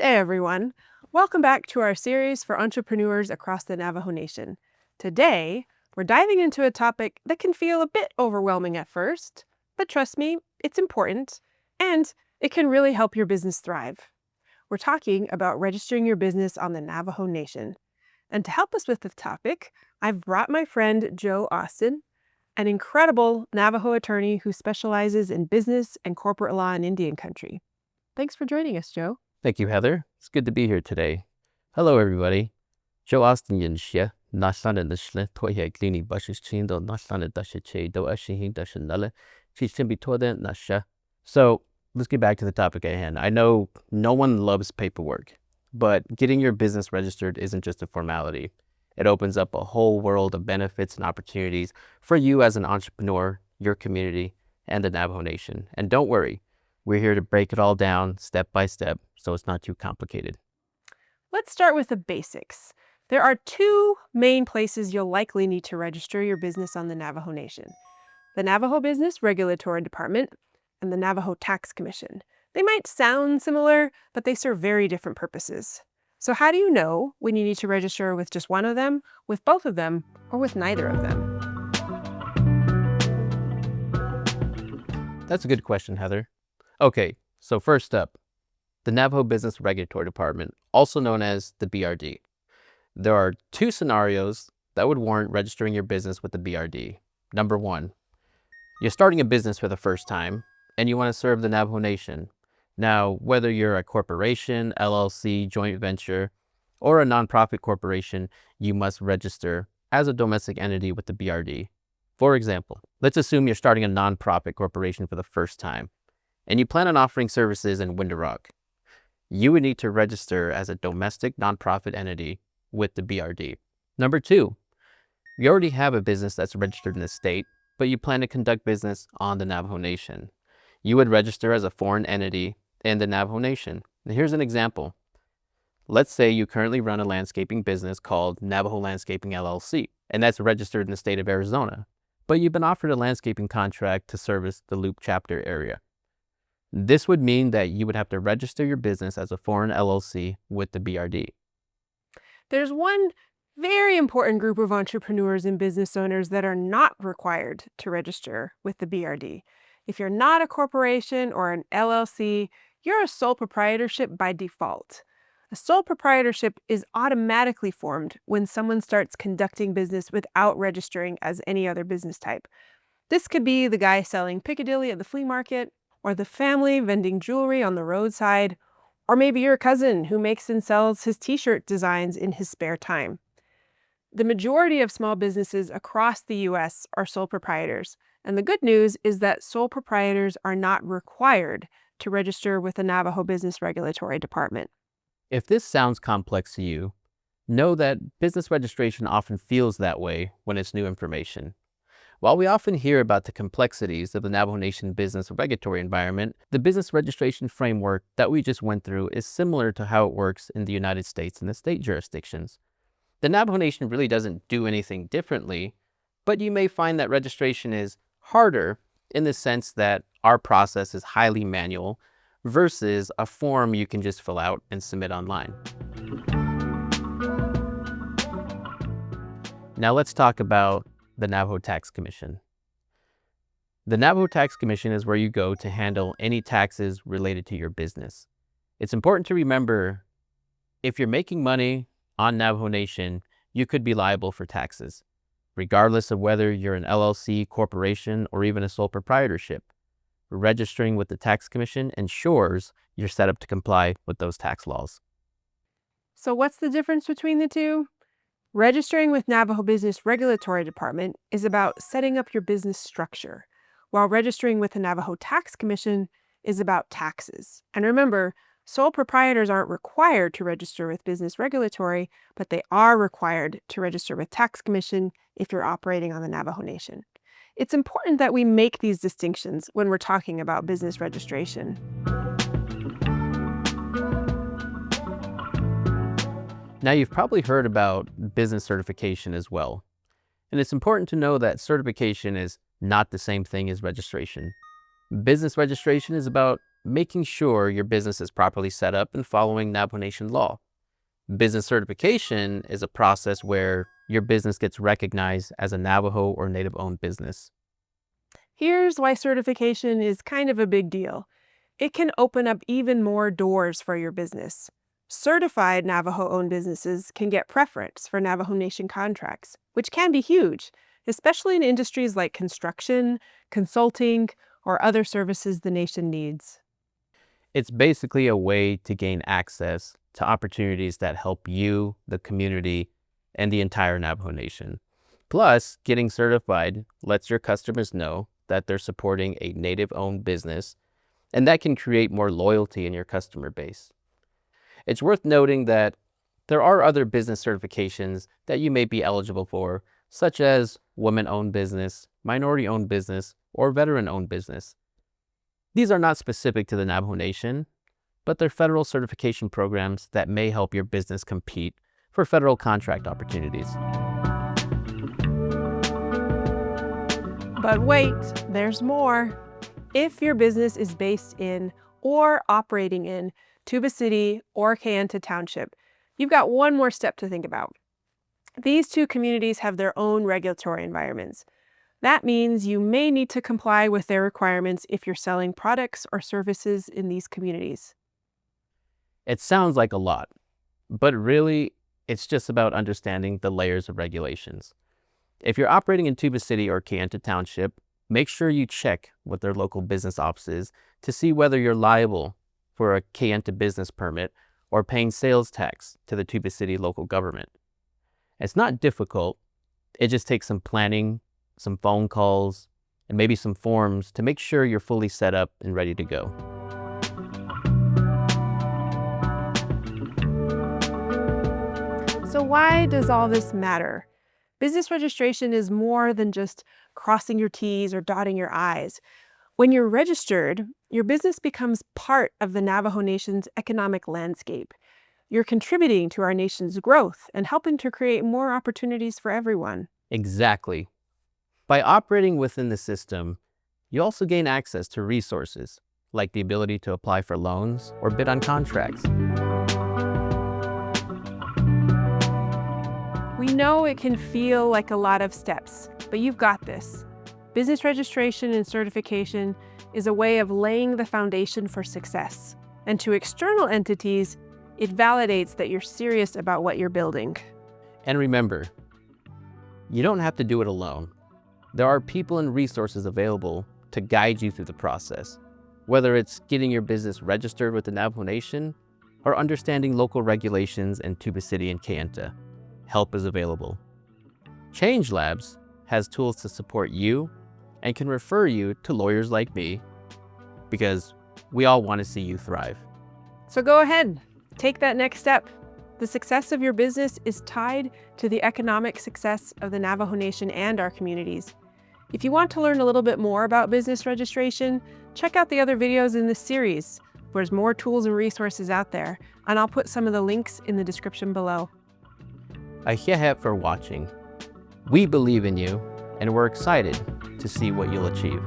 Aloha everyone. Welcome back to our series for entrepreneurs across the Navajo Nation. Today, we're diving into a topic that can feel a bit overwhelming at first, but trust me, it's important, and it can really help your business thrive. We're talking about registering your business on the Navajo Nation. And to help us with the topic, I've brought my friend Joe Austin, an incredible Navajo attorney who specializes in business and corporate law in Indian country. Thanks for joining us, Joe. Thank you, Heather. It's good to be here today. Hello, everybody. Joe Austin Yinxia, Naslana Nishle, Toya Glini Bushes Chindo, Naslana Dasha Do Ashihin Dashanella, Chichimbi Toda Nasha. So let's get back to the topic at hand. I know no one loves paperwork, but getting your business registered isn't just a formality. It opens up a whole world of benefits and opportunities for you as an entrepreneur, your community, and the Navajo Nation. And don't worry, we're here to break it all down step by step so it's not too complicated. Let's start with the basics. There are two main places you'll likely need to register your business on the Navajo Nation: the Navajo Business Regulatory Department and the Navajo Tax Commission. They might sound similar, but they serve very different purposes. So how do you know when you need to register with just one of them, with both of them, or with neither of them? That's a good question, Heather. Okay, so first up, the Navajo Business Regulatory Department, also known as the BRD. There are two scenarios that would warrant registering your business with the BRD. Number one, you're starting a business for the first time and you want to serve the Navajo Nation. Now, whether you're a corporation, LLC, joint venture, or a nonprofit corporation, you must register as a domestic entity with the BRD. For example, let's assume you're starting a nonprofit corporation for the first time and you plan on offering services in Window Rock. You would need to register as a domestic nonprofit entity with the BRD. Number two, you already have a business that's registered in the state, but you plan to conduct business on the Navajo Nation. You would register as a foreign entity in the Navajo Nation. Now, here's an example. Let's say you currently run a landscaping business called Navajo Landscaping LLC, and that's registered in the state of Arizona, but you've been offered a landscaping contract to service the Loop chapter area. This would mean that you would have to register your business as a foreign LLC with the BRD. There's one very important group of entrepreneurs and business owners that are not required to register with the BRD. If you're not a corporation or an LLC, you're a sole proprietorship by default. A sole proprietorship is automatically formed when someone starts conducting business without registering as any other business type. This could be the guy selling Piccadilly at the flea market, or the family vending jewelry on the roadside, or maybe your cousin who makes and sells his t-shirt designs in his spare time. The majority of small businesses across the U.S. are sole proprietors, and the good news is that sole proprietors are not required to register with the Navajo Business Regulatory Department. If this sounds complex to you, know that business registration often feels that way when it's new information. While we often hear about the complexities of the Navajo Nation business regulatory environment, the business registration framework that we just went through is similar to how it works in the United States and the state jurisdictions. The Navajo Nation really doesn't do anything differently, but you may find that registration is harder in the sense that our process is highly manual versus a form you can just fill out and submit online. Now let's talk about the Navajo Tax Commission. The Navajo Tax Commission is where you go to handle any taxes related to your business. It's important to remember, if you're making money on Navajo Nation, you could be liable for taxes, regardless of whether you're an LLC, corporation, or even a sole proprietorship. Registering with the Tax Commission ensures you're set up to comply with those tax laws. So what's the difference between the two? Registering with Navajo Business Regulatory Department is about setting up your business structure, while registering with the Navajo Tax Commission is about taxes. And remember, sole proprietors aren't required to register with Business Regulatory, but they are required to register with Tax Commission if you're operating on the Navajo Nation. It's important that we make these distinctions when we're talking about business registration. Now, you've probably heard about business certification as well. And it's important to know that certification is not the same thing as registration. Business registration is about making sure your business is properly set up and following Navajo Nation law. Business certification is a process where your business gets recognized as a Navajo or Native-owned business. Here's why certification is kind of a big deal. It can open up even more doors for your business. Certified Navajo-owned businesses can get preference for Navajo Nation contracts, which can be huge, especially in industries like construction, consulting, or other services the nation needs. It's basically a way to gain access to opportunities that help you, the community, and the entire Navajo Nation. Plus, getting certified lets your customers know that they're supporting a Native-owned business, and that can create more loyalty in your customer base. It's worth noting that there are other business certifications that you may be eligible for, such as women-owned business, minority-owned business, or veteran-owned business. These are not specific to the Navajo Nation, but they're federal certification programs that may help your business compete for federal contract opportunities. But wait, there's more. If your business is based in or operating in Tuba City or Kayenta Township, you've got one more step to think about. These two communities have their own regulatory environments. That means you may need to comply with their requirements if you're selling products or services in these communities. It sounds like a lot, but really, it's just about understanding the layers of regulations. If you're operating in Tuba City or Kayenta Township, make sure you check with their local business offices to see whether you're liable for a Kayenta business permit or paying sales tax to the Tuba City local government. It's not difficult. It just takes some planning, some phone calls, and maybe some forms to make sure you're fully set up and ready to go. So why does all this matter? Business registration is more than just crossing your T's or dotting your I's. When you're registered, your business becomes part of the Navajo Nation's economic landscape. You're contributing to our nation's growth and helping to create more opportunities for everyone. Exactly. By operating within the system, you also gain access to resources, like the ability to apply for loans or bid on contracts. We know it can feel like a lot of steps, but you've got this. Business registration and certification is a way of laying the foundation for success. And to external entities, it validates that you're serious about what you're building. And remember, you don't have to do it alone. There are people and resources available to guide you through the process, whether it's getting your business registered with the Navajo Nation or understanding local regulations in Tuba City and Kayenta. Help is available. Change Labs has tools to support you and can refer you to lawyers like me because we all want to see you thrive. So go ahead, take that next step. The success of your business is tied to the economic success of the Navajo Nation and our communities. If you want to learn a little bit more about business registration, check out the other videos in this series. There's more tools and resources out there, and I'll put some of the links in the description below. Ahiahet for watching. We believe in you, and we're excited to see what you'll achieve.